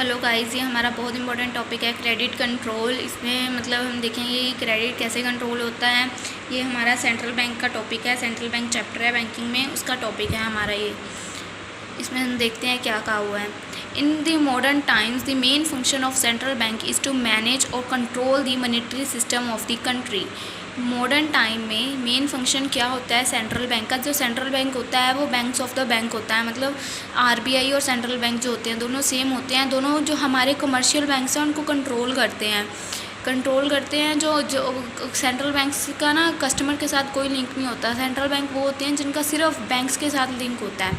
Hello guys, ये हमारा बहुत इंपॉर्टेंट टॉपिक है क्रेडिट कंट्रोल। इसमें मतलब हम देखेंगे कि क्रेडिट कैसे कंट्रोल होता है। ये हमारा सेंट्रल बैंक का टॉपिक है, सेंट्रल बैंक चैप्टर है बैंकिंग में, उसका टॉपिक है हमारा ये। इसमें हम देखते हैं क्या कहा हुआ है। In the modern times the main function of central bank is to manage और control the monetary system of the country. Modern time में मेन फंक्शन क्या होता है सेंट्रल बैंक का। जो सेंट्रल बैंक होता है वो बैंक्स ऑफ द बैंक होता है, मतलब आरबीआई और सेंट्रल बैंक जो होते हैं दोनों सेम होते हैं। दोनों जो हमारे कमर्शियल बैंक्स हैं उनको कंट्रोल करते हैं। जो सेंट्रल बैंक्स का ना कस्टमर के साथ कोई लिंक नहीं होता। सेंट्रल बैंक वो होते हैं जिनका सिर्फ बैंक्स के साथ लिंक होता है,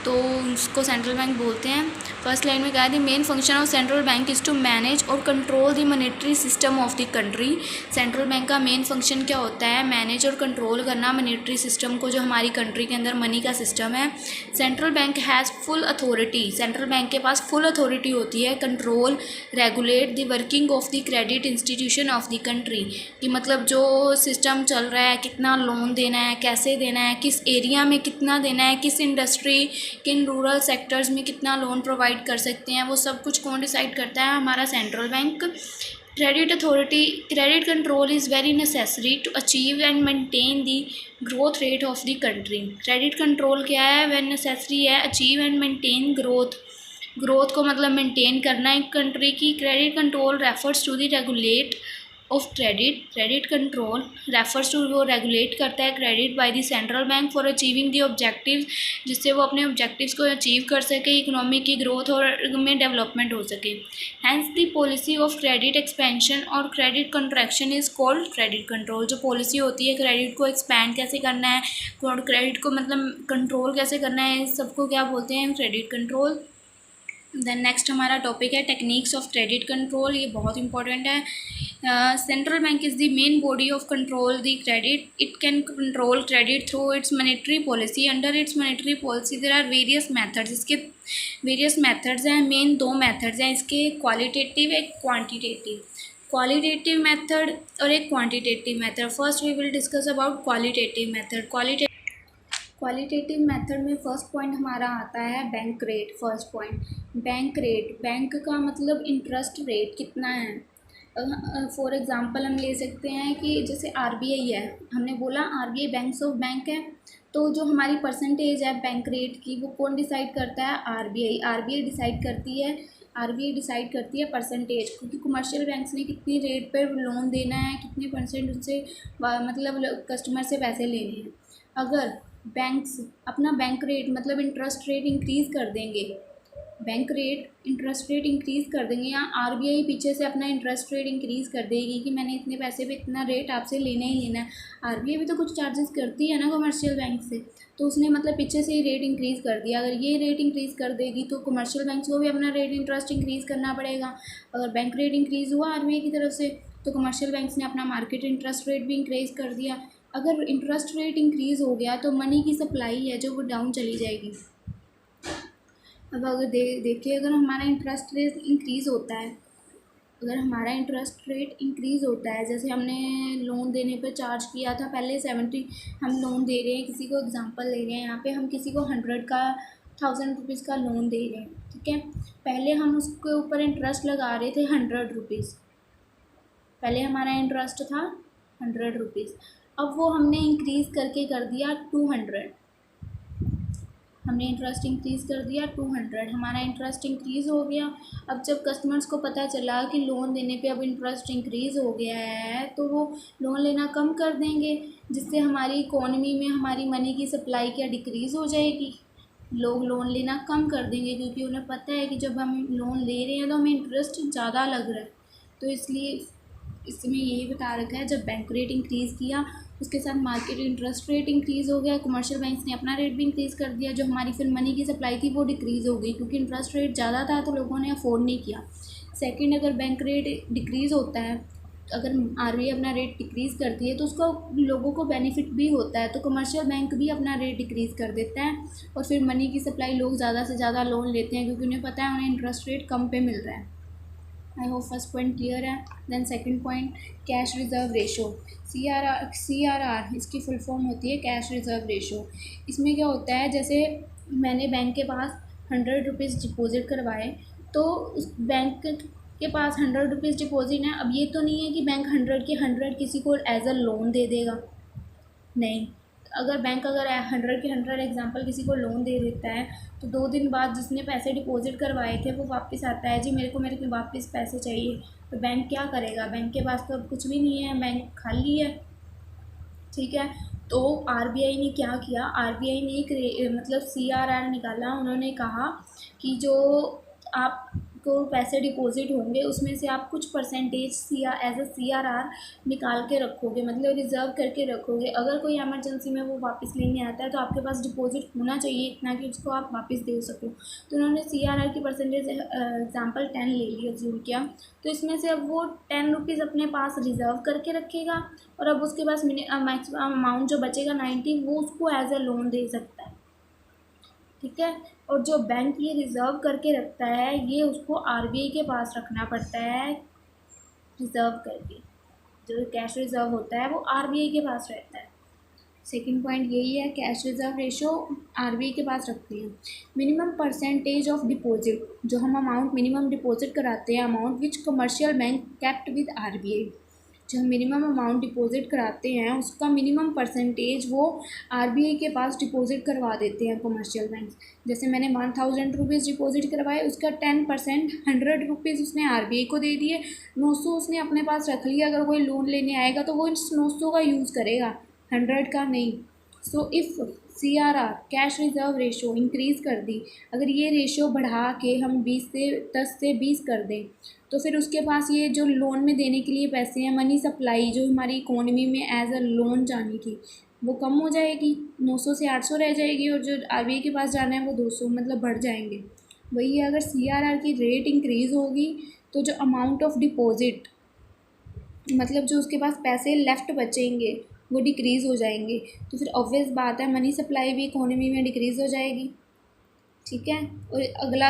तो उसको सेंट्रल बैंक बोलते हैं। फर्स्ट लाइन में कहा है the main function of central bank is to manage और control the monetary system of the country. Central bank का मेन फंक्शन क्या होता है? मैनेज और कंट्रोल करना मॉनेटरी सिस्टम को, जो हमारी कंट्री के अंदर मनी का सिस्टम है। Central bank has full authority. Central bank के पास फुल अथॉरिटी होती है control regulate the working of the credit institution of the country, कि मतलब जो सिस्टम चल रहा है, कितना लोन देना है, कैसे देना है, किस एरिया में कितना देना है, किस इंडस्ट्री, किन रूरल सेक्टर्स में कितना लोन प्रोवाइड कर सकते हैं, वो सब कुछ कौन डिसाइड करता है? हमारा central bank. Credit authority credit control is very necessary to achieve and maintain the growth rate of the country. Credit control क्या है? वह नेसेसरी है अचीव एंड मेंटेन ग्रोथ को मतलब मेंटेन करना एक कंट्री की। Credit control refers to the regulate of credit control refers to, वो रेगुलेट करता है credit by the central bank for achieving the objectives, जिससे वो अपने ऑब्जेक्टिव्स को अचीव कर सके, इकोनॉमी की ग्रोथ और में डेवलपमेंट हो सके। Hence the policy of credit expansion और credit contraction is called credit control. जो पॉलिसी होती है क्रेडिट को एक्सपैंड कैसे करना है, क्रेडिट को मतलब कंट्रोल कैसे करना है, इस सबको क्या बोलते हैं? Credit control. देन नेक्स्ट हमारा टॉपिक है टेक्निक्स ऑफ क्रेडिट कंट्रोल। ये बहुत इंपॉर्टेंट है। Central bank is the main body of control the credit. It can control credit through its monetary policy. Under its monetary policy there are various methods. इसके various methods हैं, main दो methods हैं इसके, qualitative एक quantitative. Qualitative method और एक quantitative method. First we will discuss about qualitative method. Qualitative method में first point हमारा आता है bank rate. First point bank rate. Bank का मतलब इंटरेस्ट रेट कितना है। फॉर एग्ज़ाम्पल हम ले सकते हैं कि जैसे आरबीआई है, हमने बोला आरबीआई बैंक्स ऑफ बैंक है, तो जो हमारी परसेंटेज है बैंक रेट की वो कौन डिसाइड करता है? आरबीआई। आरबीआई डिसाइड करती है परसेंटेज, क्योंकि कमर्शियल बैंक्स ने कितनी रेट पर लोन देना है, कितने परसेंट उनसे मतलब कस्टमर से पैसे लेने हैं। अगर बैंक्स अपना बैंक रेट मतलब इंटरेस्ट रेट इंक्रीज़ कर देंगे, इंटरेस्ट रेट इंक्रीज़ कर देंगे, या आरबीआई पीछे से अपना इंटरेस्ट रेट इंक्रीज़ कर देगी कि मैंने इतने पैसे पे इतना रेट आपसे लेना ही लेना है। आरबीआई भी तो कुछ चार्जेस करती है ना कमर्शियल बैंक से, तो उसने मतलब पीछे से ही रेट इंक्रीज़ कर दिया। अगर ये रेट इंक्रीज़ कर देगी तो कमर्शियल बैंक्स को भी अपना रेट इंटरेस्ट इंक्रीज़ करना पड़ेगा। अगर बैंक रेट इंक्रीज़ हुआ आरबीआई की तरफ से तो कमर्शियल बैंक्स ने अपना मार्केट इंटरेस्ट रेट भी इंक्रीज़ कर दिया। अगर इंटरेस्ट रेट इंक्रीज़ हो गया तो मनी की सप्लाई है जो वो डाउन चली जाएगी। अब अगर देखिए अगर हमारा इंटरेस्ट रेट इंक्रीज़ होता है, जैसे हमने लोन देने पर चार्ज किया था पहले 70, हम लोन दे रहे हैं, किसी को एग्जांपल ले रहे हैं, यहाँ पे हम किसी को 1000 का लोन दे रहे हैं, ठीक है। पहले हम उसके ऊपर इंटरेस्ट लगा रहे थे 100 रुपीज़, पहले हमारा इंटरेस्ट था 100 रुपीज़, अब वो हमने इंक्रीज़ करके कर दिया 200। हमने इंटरेस्ट इंक्रीज़ कर दिया 200, हमारा इंटरेस्ट इंक्रीज़ हो गया। अब जब कस्टमर्स को पता चला कि लोन देने पे अब इंटरेस्ट इंक्रीज़ हो गया है तो वो लोन लेना कम कर देंगे, जिससे हमारी इकोनॉमी में हमारी मनी की सप्लाई क्या डिक्रीज़ हो जाएगी। लोग लोन लेना कम कर देंगे क्योंकि उन्हें पता है कि जब हम लोन ले रहे हैं तो हमें इंटरेस्ट ज़्यादा लग रहा है। तो इसलिए इसमें यही बता रखा है, जब बैंक रेट इंक्रीज़ किया उसके साथ मार्केट इंटरेस्ट रेट इंक्रीज़ हो गया, कमर्शियल बैंक्स ने अपना रेट भी इंक्रीज़ कर दिया, जो हमारी फिर मनी की सप्लाई थी वो डिक्रीज़ हो गई क्योंकि इंटरेस्ट रेट ज़्यादा था तो लोगों ने अफोर्ड नहीं किया। सेकंड, अगर बैंक रेट डिक्रीज़ होता है, अगर आरबीआई अपना रेट डिक्रीज़ करती है तो उसका लोगों को बेनिफिट भी होता है, तो कमर्शियल बैंक भी अपना रेट डिक्रीज़ कर देता है और फिर मनी की सप्लाई, लोग ज़्यादा से ज़्यादा लोन लेते हैं क्योंकि उन्हें पता है उन्हें इंटरेस्ट रेट कम पे मिल रहा है। I hope first point clear है। Then second point cash reserve ratio. CRR इसकी फुल फॉर्म होती है कैश रिज़र्व रेशो। इसमें क्या होता है, जैसे मैंने बैंक के पास 100 रुपीज़ डिपॉजिट करवाए तो उस बैंक के पास 100 रुपीज़ डिपॉजिट है। अब ये तो नहीं है कि बैंक 100 के 100 किसी को एज अ लोन दे देगा, नहीं। अगर बैंक अगर 100 के 100 एग्जांपल किसी को लोन दे देता है तो 2 दिन बाद जिसने पैसे डिपॉजिट करवाए थे वो वापस आता है, जी मेरे को वापस पैसे चाहिए, तो बैंक क्या करेगा? बैंक के पास तो अब कुछ भी नहीं है, बैंक खाली है। ठीक है, तो आरबीआई ने क्या किया, आरबीआई ने एक मतलब सीआरआर निकाला। उन्होंने कहा कि जो आपको पैसे डिपॉजिट होंगे उसमें से आप कुछ परसेंटेज एज अ सीआरआर निकाल के रखोगे, मतलब रिज़र्व करके रखोगे। अगर कोई इमरजेंसी में वो वापस लेने आता है तो आपके पास डिपॉजिट होना चाहिए इतना कि उसको आप वापस दे सको। तो उन्होंने सीआरआर की परसेंटेज एग्जाम्पल 10 ले लिया, अज्यूम किया। तो इसमें से अब वो 10 रुपीज़ अपने पास रिज़र्व करके रखेगा और अब उसके पास मैक्सिमम अमाउंट जो बचेगा 90 वो उसको एज अ लोन दे सकता है। ठीक है, और जो बैंक ये रिज़र्व करके रखता है ये उसको आरबीआई के पास रखना पड़ता है रिज़र्व करके। जो कैश रिज़र्व होता है वो आरबीआई के पास रहता है। सेकंड पॉइंट यही है, कैश रिज़र्व रेशो आरबीआई के पास रखते हैं। मिनिमम परसेंटेज ऑफ डिपॉजिट, जो हम अमाउंट मिनिमम डिपॉजिट कराते हैं, amount which commercial bank kept with RBI, जो हम मिनिमम अमाउंट डिपॉजिट कराते हैं उसका मिनिमम परसेंटेज वो आरबीआई के पास डिपॉजिट करवा देते हैं कमर्शियल बैंक। जैसे मैंने 1000 रुपीज़ डिपॉजिट करवाए, उसका 10% 100 रुपीज़ उसने आरबीआई को दे दिए, 900 उसने अपने पास रख लिया। अगर कोई लोन लेने आएगा तो वो इस 900 का यूज़ करेगा, 100 का नहीं। So if CRR cash reserve ratio increase कर दी, अगर ये रेशो बढ़ा के हम 10 से 20 कर दें तो फिर उसके पास ये जो लोन में देने के लिए पैसे हैं, मनी सप्लाई जो हमारी इकोनॉमी में एज अ लोन जानी थी वो कम हो जाएगी, 900 से 800 रह जाएगी, और जो आरबीआई के पास जाना है वो 200 मतलब बढ़ जाएंगे। वही है, अगर सीआरआर की रेट इंक्रीज़ होगी तो जो अमाउंट ऑफ डिपॉजिट मतलब जो उसके पास पैसे लेफ़्ट बचेंगे वो डिक्रीज़ हो जाएंगे, तो फिर ऑब्वियस बात है मनी सप्लाई भी इकोनॉमी में डिक्रीज़ हो जाएगी। ठीक है, और अगला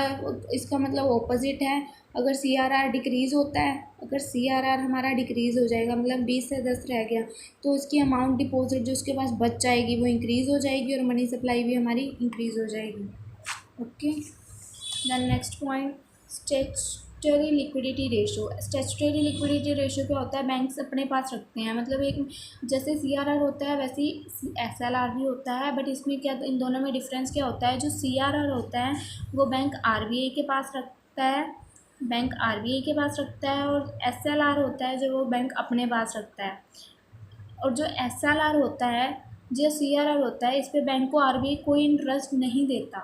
इसका मतलब ऑपोजिट है, अगर सीआरआर डिक्रीज़ होता है, अगर सीआरआर हमारा डिक्रीज़ हो जाएगा मतलब 20 से 10 रह गया तो उसकी अमाउंट डिपॉजिट जो उसके पास बच जाएगी वो इंक्रीज़ हो जाएगी और मनी सप्लाई भी हमारी इंक्रीज़ हो जाएगी। Okay, then next point, statutory liquidity ratio. Statutory liquidity ratio क्या होता है, बैंक्स अपने पास रखते हैं, मतलब एक जैसे सीआरआर होता है वैसे ही एसएलआर भी होता है, बट इसमें क्या इन दोनों में डिफरेंस क्या होता है, जो सीआरआर होता है वो बैंक आरबीआई के पास रखता है, बैंक आरबीआई के पास रखता है, और एसएलआर होता है जो वो बैंक अपने पास रखता है। और जो एसएलआर होता है, जो सीआरआर होता है, इस पर बैंक को आरबीआई कोई इंटरेस्ट नहीं देता।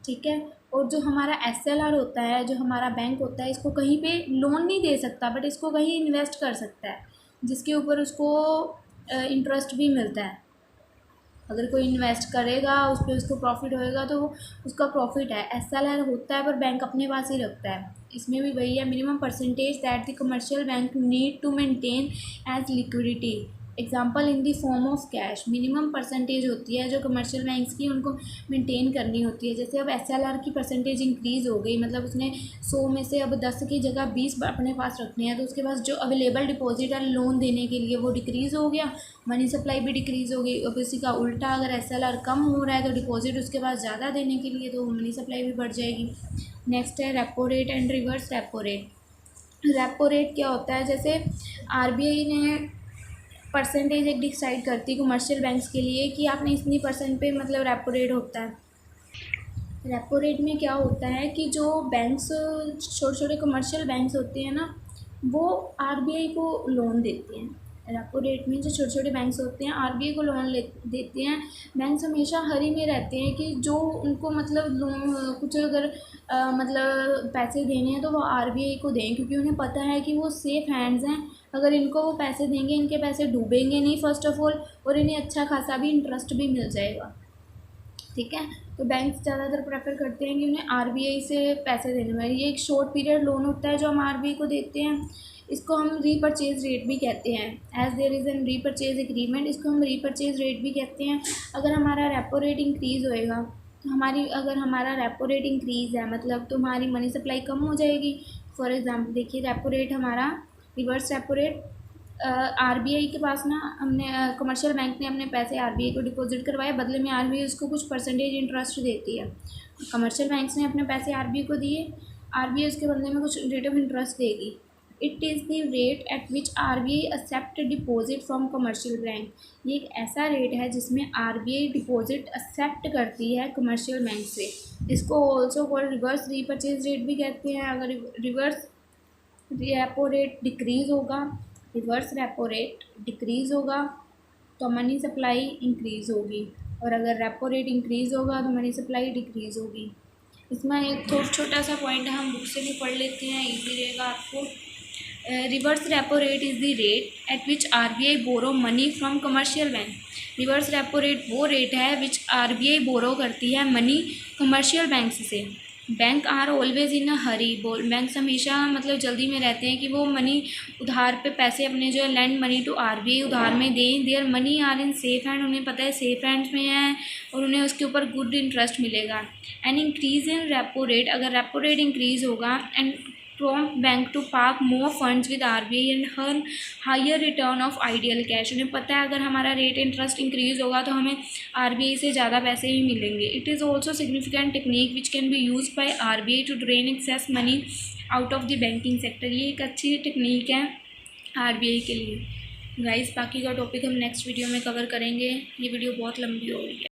ठीक है, और जो हमारा एसएलआर होता है, जो हमारा बैंक होता है, इसको कहीं पे लोन नहीं दे सकता बट इसको कहीं इन्वेस्ट कर सकता है जिसके ऊपर उसको इंटरेस्ट भी मिलता है। अगर कोई इन्वेस्ट करेगा उस पर उसको प्रॉफिट होएगा तो उसका प्रॉफिट है। एसएलआर होता है पर बैंक अपने पास ही रखता है। इसमें भी वही है, minimum percentage that the commercial bank need to maintain as liquidity example in the form of cash. Minimum percentage होती है जो कमर्शियल बैंक्स की उनको मेंटेन करनी होती है। जैसे अब एसएलआर की परसेंटेज इंक्रीज़ हो गई, मतलब उसने 100 में से अब 10 की जगह 20 अपने पास रखने हैं, तो उसके पास जो अवेलेबल डिपॉजिट है लोन देने के लिए वो डिक्रीज़ हो गया, मनी सप्लाई भी डिक्रीज़ हो गई। अब इसी का उल्टा, अगर एसएलआर कम हो रहा है तो डिपॉजिट उसके पास ज़्यादा देने के लिए तो मनी सप्लाई भी बढ़ जाएगी। नेक्स्ट है repo rate and reverse repo rate. Repo rate क्या होता है, जैसे आरबीआई ने परसेंटेज एक डिसाइड करती है कमर्शियल बैंक्स के लिए कि आपने इतनी परसेंट पे मतलब रेपो रेट होता है। रेपो रेट में क्या होता है कि जो बैंक्स छोटे छोटे कमर्शियल बैंक्स होते हैं ना वो आरबीआई को लोन देते हैं। रेपो रेट में जो छोटे छोटे बैंक्स होते हैं आरबीआई को लोन देते हैं। बैंक्स हमेशा हरी में रहते हैं कि जो उनको मतलब लोन कुछ अगर मतलब पैसे देने हैं तो वो आरबीआई को दें, क्योंकि उन्हें पता है कि वो सेफ़ हैंड्स हैं। अगर इनको वो पैसे देंगे इनके पैसे डूबेंगे नहीं फर्स्ट ऑफ ऑल, और इन्हें अच्छा खासा भी इंटरेस्ट भी मिल जाएगा। ठीक है, तो बैंक्स ज़्यादातर प्रेफर करते हैं कि उन्हें आरबीआई से पैसे देने में। ये एक शॉर्ट पीरियड लोन होता है जो हम आरबीआई को देते हैं। इसको हम रीपर्चेज रेट भी कहते हैं, as there is an repurchase agreement, इसको हम रीपर्चेज रेट भी कहते हैं। अगर हमारा रेपो रेट इंक्रीज़ होएगा तो अगर हमारा रेपो रेट इंक्रीज़ है मतलब तो हमारी मनी सप्लाई कम हो जाएगी। फॉर एग्ज़ाम्पल देखिए, रेपो रेट हमारा रिवर्स रेपो रेट, आरबीआई के पास ना हमने कमर्शियल बैंक ने अपने पैसे आरबीआई को डिपॉजिट करवाए, बदले में आरबीआई उसको कुछ परसेंटेज इंटरेस्ट देती है। कमर्शियल बैंक्स ने अपने पैसे आरबीआई को दिए, आरबीआई उसके बदले में कुछ रेट ऑफ इंटरेस्ट देगी। It is the rate at which RBI accept deposit from commercial bank. ये एक ऐसा रेट है जिसमें आरबीआई डिपॉजिट एक्सेप्ट करती है कमर्शियल बैंक से। इसको also called reverse repurchase rate भी कहते हैं। अगर रिवर्स रेपो रेट डिक्रीज़ होगा, रिवर्स रेपो रेट डिक्रीज़ होगा तो मनी सप्लाई इंक्रीज़ होगी, और अगर रेपो रेट इंक्रीज़ होगा तो मनी सप्लाई डिक्रीज़ होगी। इसमें एक छोटा सा पॉइंट हम बुक से भी पढ़ लेते हैं, इजी रहेगा आपको। Reverse repo rate is the rate at which RBI borrow money from commercial bank. Reverse repo rate वो रेट है विच आरबीआई बोरो करती है मनी कमर्शियल बैंक से। Bank are always in a hurry. Bank हमेशा मतलब जल्दी में रहते हैं कि वो मनी उधार पे पैसे अपने जो है लैंड मनी टू आरबीआई उधार में दें। There money are in safe hand, उन्हें पता है सेफ हैंड्स में है और उन्हें उसके ऊपर गुड इंटरेस्ट मिलेगा। And increase in repo rate, अगर रेपो रेट इंक्रीज़ होगा and prompt bank to park more funds with RBI and earn higher return of ideal cash. उन्हें पता है अगर हमारा रेट इंटरेस्ट इंक्रीज़ होगा तो हमें आरबीआई से ज़्यादा पैसे ही मिलेंगे। It is also significant technique which can be use by RBI to drain excess money out of the banking sector. ये एक अच्छी टेक्निक है आरबीआई के लिए। गाइस बाकी का टॉपिक हम नेक्स्ट वीडियो में कवर करेंगे, ये वीडियो बहुत लंबी हो रही है।